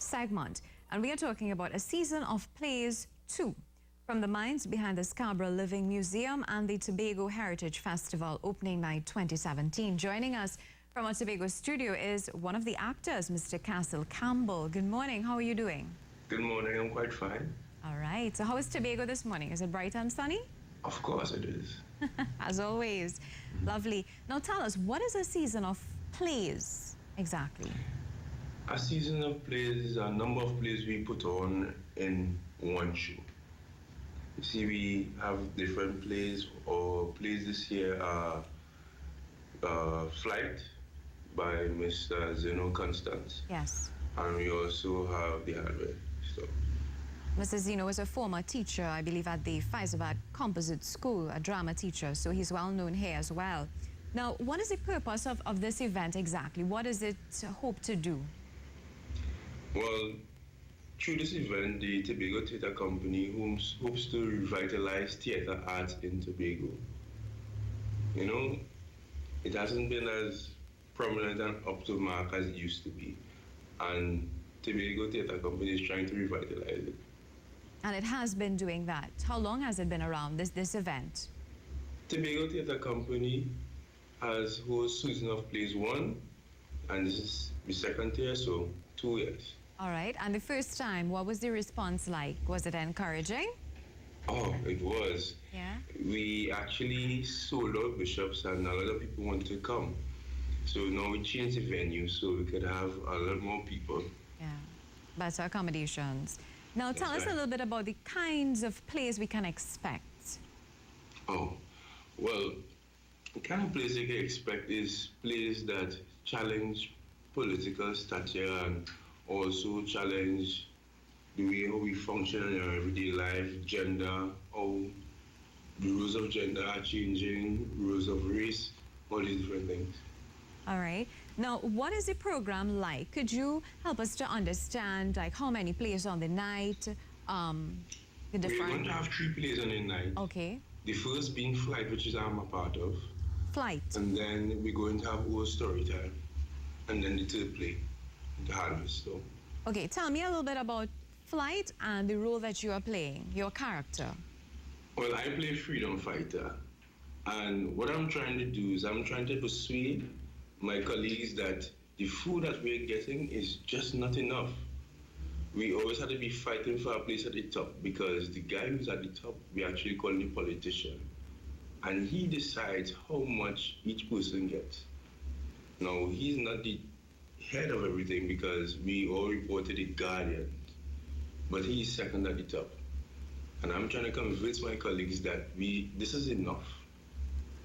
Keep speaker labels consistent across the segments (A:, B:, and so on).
A: segment, and we are talking about a season of plays 2 from the minds behind the Scarborough Living Museum and the Tobago Heritage Festival opening night 2017. Joining us from our Tobago studio is one of the actors, Mr. Kasel Campbell. Good morning. How are you doing?
B: Good morning. I'm quite fine.
A: All right. So how is Tobago this morning? Is it bright and sunny?
B: Of course it is.
A: As always. Lovely. Now tell us, what is a season of plays exactly?
B: A season of plays is a number of plays we put on in one show. You see, we have different plays, or plays this year are Flight by Mr. Zeno.
A: Yes.
B: And we also have The Hardware. So.
A: Mr. Zeno is a former teacher, I believe, at the Fyzabad Composite School, a drama teacher, so he's well known here as well. Now, what is the purpose of this event exactly? What does it hope to do?
B: Well, through this event, the Tobago THETA Company hopes to revitalize theatre arts in Tobago. You know, it hasn't been as prominent and up to mark as it used to be. And Tobago THETA Company is trying to revitalize it.
A: And it has been doing that. How long has it been around, this event?
B: Tobago THETA Company has hosted Season of Plays 1, and this is the second year, so 2 years.
A: All right. And the first time, what was the response like? Was it encouraging?
B: Oh, it was.
A: Yeah.
B: We actually sold out bishops, and a lot of people wanted to come. So now we changed the venue so we could have a lot more people.
A: Yeah. Better accommodations. Now tell us a little bit about the kinds of plays we can expect.
B: Oh, well, the kind of plays you can expect is plays that challenge political stature and also challenge the way how we function in our everyday life, gender, how the rules of gender are changing, rules of race, all these different things.
A: All right. Now, what is the program like? Could you help us to understand, like, how many plays on the night?
B: We're going to have 3 plays on the night.
A: Okay.
B: The first being Flight, which is I'm a part of.
A: Flight.
B: And then we're going to have Old Story Time. And then the third play, The Harvest. So.
A: Okay, tell me a little bit about Flight and the role that you are playing, your character.
B: Well, I play freedom fighter. And what I'm trying to do is I'm trying to persuade my colleagues that the food that we're getting is just not enough. We always have to be fighting for a place at the top because the guy who's at the top, we actually call him the politician. And he decides how much each person gets. Now, he's not the head of everything because we all report to the Guardian, but he's second at the top. And I'm trying to convince my colleagues that this is enough.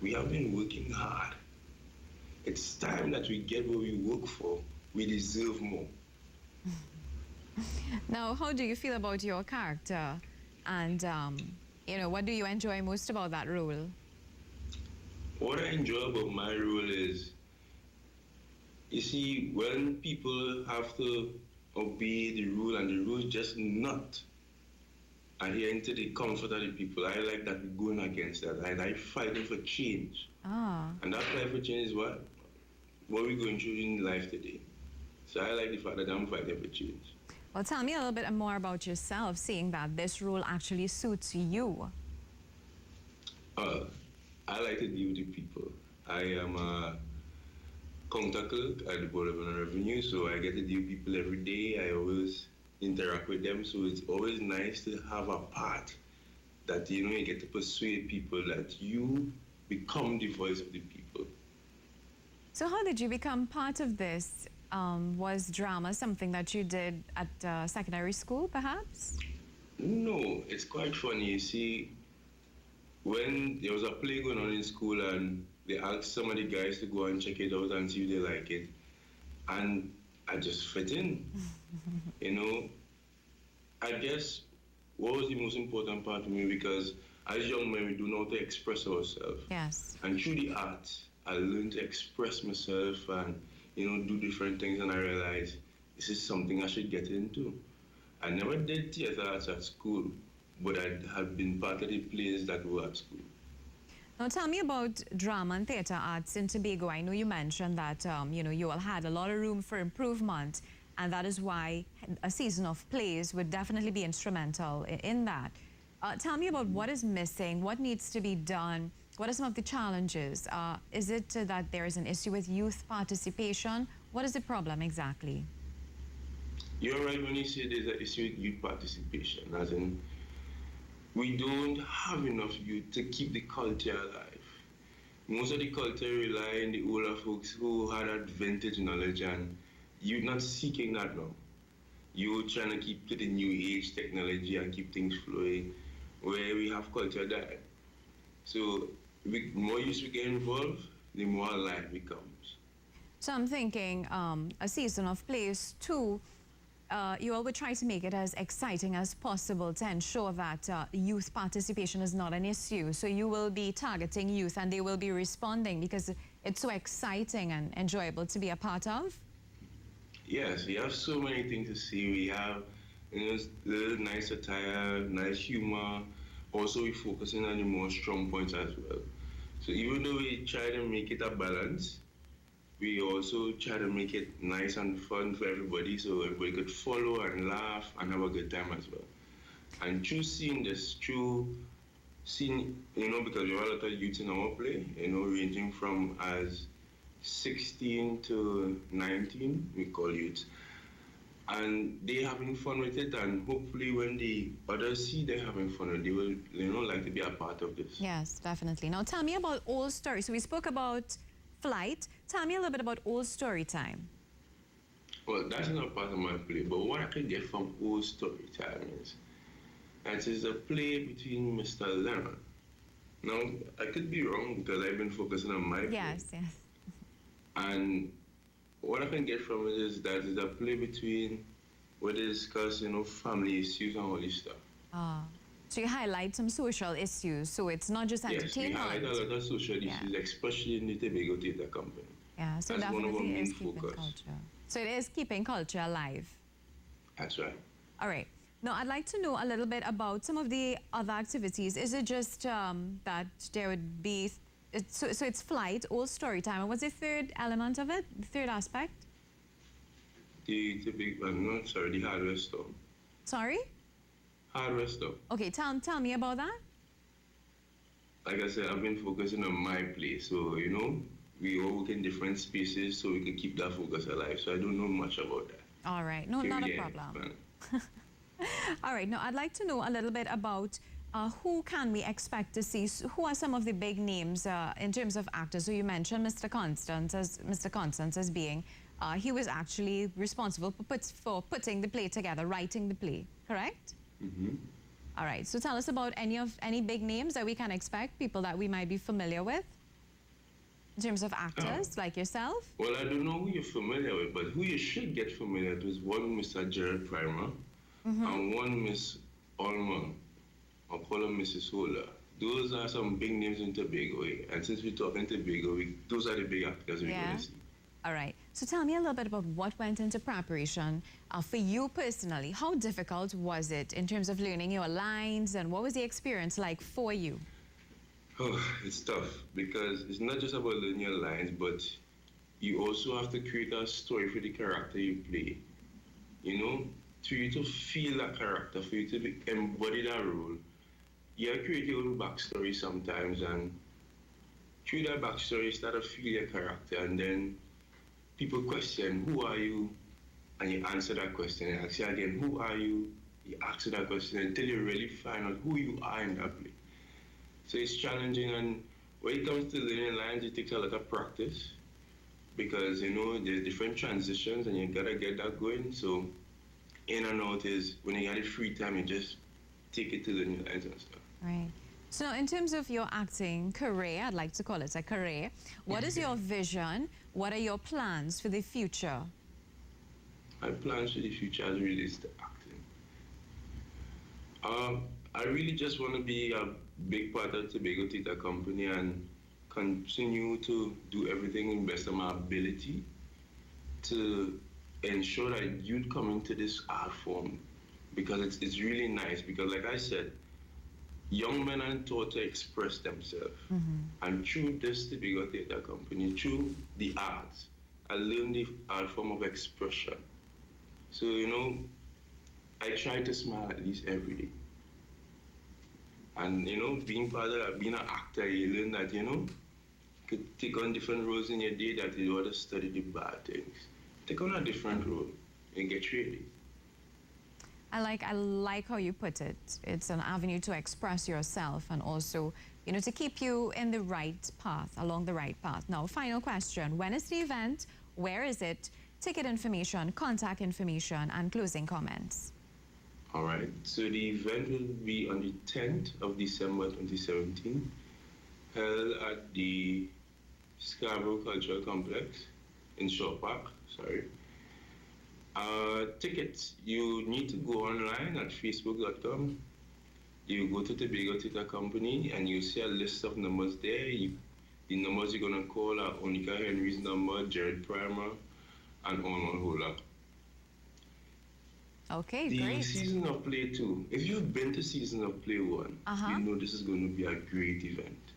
B: We have been working hard. It's time that we get what we work for. We deserve more.
A: Now, how do you feel about your character? And, you know, what do you enjoy most about that role?
B: What I enjoy about my role is, you see, when people have to obey the rule and the rule just not adhering to the comfort of the people, I like that we're going against that. I like fighting for change.
A: Ah.
B: And that fight for change is what we're going through in life today. So I like the fact that I'm fighting for change.
A: Well, tell me a little bit more about yourself, seeing that this role actually suits you.
B: I like to deal with the people. I am a counter clerk at the Board of Revenue, so I get to deal with people every day. I always interact with them, so it's always nice to have a part that, you know, you get to persuade people that you become the voice of the people.
A: So how did you become part of this? Was drama something that you did at secondary school, perhaps?
B: No, it's quite funny. You see, when there was a play going on in school and they asked some of the guys to go and check it out and see if they like it, and I just fit in. You know, I guess what was the most important part to me, because as young men, we do know how to express ourselves.
A: Yes.
B: And through the arts, I learned to express myself and, you know, do different things, and I realized this is something I should get into. I never did theater arts at school, but I had been part of the plays that were at school.
A: Now tell me about drama and theatre arts in Tobago. I know you mentioned that, you know, you all had a lot of room for improvement. and that is why a season of plays would definitely be instrumental in that. Tell me about what is missing, what needs to be done, what are some of the challenges? Is it that there is an issue with youth participation? What is the problem exactly?
B: You're right when you say there's an issue with youth participation, as in we don't have enough youth to keep the culture alive. Most of the culture rely on the older folks who had that vintage knowledge, and you're not seeking that now. You're trying to keep to the new age technology and keep things flowing, where we have culture dying. So the more youth we get involved, the more alive it becomes.
A: So I'm thinking a season of plays too, you all would try to make it as exciting as possible to ensure that youth participation is not an issue. So you will be targeting youth and they will be responding because it's so exciting and enjoyable to be a part of.
B: Yes, we have so many things to see. We have, little nice attire, nice humor. Also, we're focusing on the more strong points as well. So even though we try to make it a balance, we also try to make it nice and fun for everybody so everybody could follow and laugh and have a good time as well. And through seeing this, because we have a lot of youth in our play, ranging from as 16 to 19, we call youth. And they having fun with it, and hopefully when the others see they having fun, they will, like to be a part of this.
A: Yes, definitely. Now tell me about Old Story. So we spoke about Flight. Tell me a little bit about Old Story Time.
B: Well, that's not part of my play, but what I can get from Old Story Time is that is a play between Mr. Lennon. Now, I could be wrong because I've been focusing on my play.
A: Yes.
B: And what I can get from it is that it's a play between where they discuss, family issues and all this stuff.
A: So you highlight some social issues, so it's not just entertainment.
B: Yes, we highlight a lot of social issues, especially in the Tobago THETA Company.
A: Yeah, so
B: that's
A: definitely
B: one of our main
A: is keeping
B: focus.
A: culture. So it is keeping culture alive.
B: That's right.
A: All right. Now, I'd like to know a little bit about some of the other activities. Is it just that there would be... So it's Flight, Old Story Time. And what's the third element of it, the third aspect?
B: The hardware store.
A: Sorry?
B: Hardware store.
A: Okay, tell me about that.
B: Like I said, I've been focusing on my place. So, we all work in different spaces so we can keep that focus alive. So I don't know much about that.
A: All right. No, not a problem. All right. Now, I'd like to know a little bit about who can we expect to see? Who are some of the big names in terms of actors? So you mentioned Mr. Constance as being, he was actually responsible for putting the play together, writing the play, correct?
B: Mm-hmm.
A: All right. So tell us about any big names that we can expect, people that we might be familiar with in terms of actors, like yourself.
B: Well, I don't know who you're familiar with, but who you should get familiar with is one Mr. Gerald Primer and one Miss Allman. I'll call her Mrs. Hola. Those are some big names in Tobago. And since we're talking Tobago, those are the big actors we're going to see.
A: All right. So tell me a little bit about what went into preparation for you personally. How difficult was it in terms of learning your lines, and what was the experience like for you?
B: Oh, it's tough because it's not just about learning your lines, but you also have to create a story for the character you play. For you to feel that character, for you to embody that role, you have to create your own backstory sometimes, and through that backstory, you start to feel your character, and then people question, who are you? And you answer that question, and ask you again, who are you? You answer that question until you really find out who you are in that play. So it's challenging, and when it comes to learning lines, it takes a lot of practice because, there's different transitions and you gotta get that going. So in and out is, when you get free time, you just take it to the new lines and stuff.
A: Right. So in terms of your acting career, I'd like to call it a career, what is your vision? What are your plans for the future?
B: My plans for the future as relates to acting. I really just want to be a big part of Tobago THETA Company and continue to do everything in best of my ability to ensure that youth come into this art form, because it's really nice, because like I said, young men are taught to express themselves. And through this Tobago THETA Company, through the arts, I learned the art form of expression. So, I try to smile at least every day. And, being part of that, being an actor, you learn that, you could take on different roles in your day that you ought to study the bad things. Take on a different role and get ready.
A: I like how you put it. It's an avenue to express yourself and also, to keep you in the right path, along the right path. Now, final question. When is the event? Where is it? Ticket information, contact information, and closing comments.
B: All right. So the event will be on the 10th of December 2017, held at the Scarborough Cultural Complex in Shore Park. Tickets, you need to go online at facebook.com. You go to Tobago THETA Company and you see a list of numbers there. The numbers you're going to call are Onika Henry's number, Jared Primer, and Onwon Hola.
A: Okay,
B: the
A: great.
B: Season of Play 2. If you've been to Season of Play 1, you know this is going to be a great event.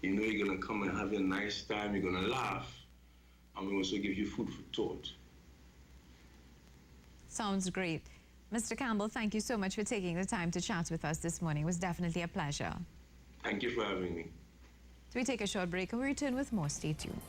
B: You know you're going to come and have a nice time, you're going to laugh, and we also give you food for thought.
A: Sounds great. Mr. Campbell, thank you so much for taking the time to chat with us this morning. It was definitely a pleasure.
B: Thank you for having me.
A: So we take a short break and we return with more. Stay tuned.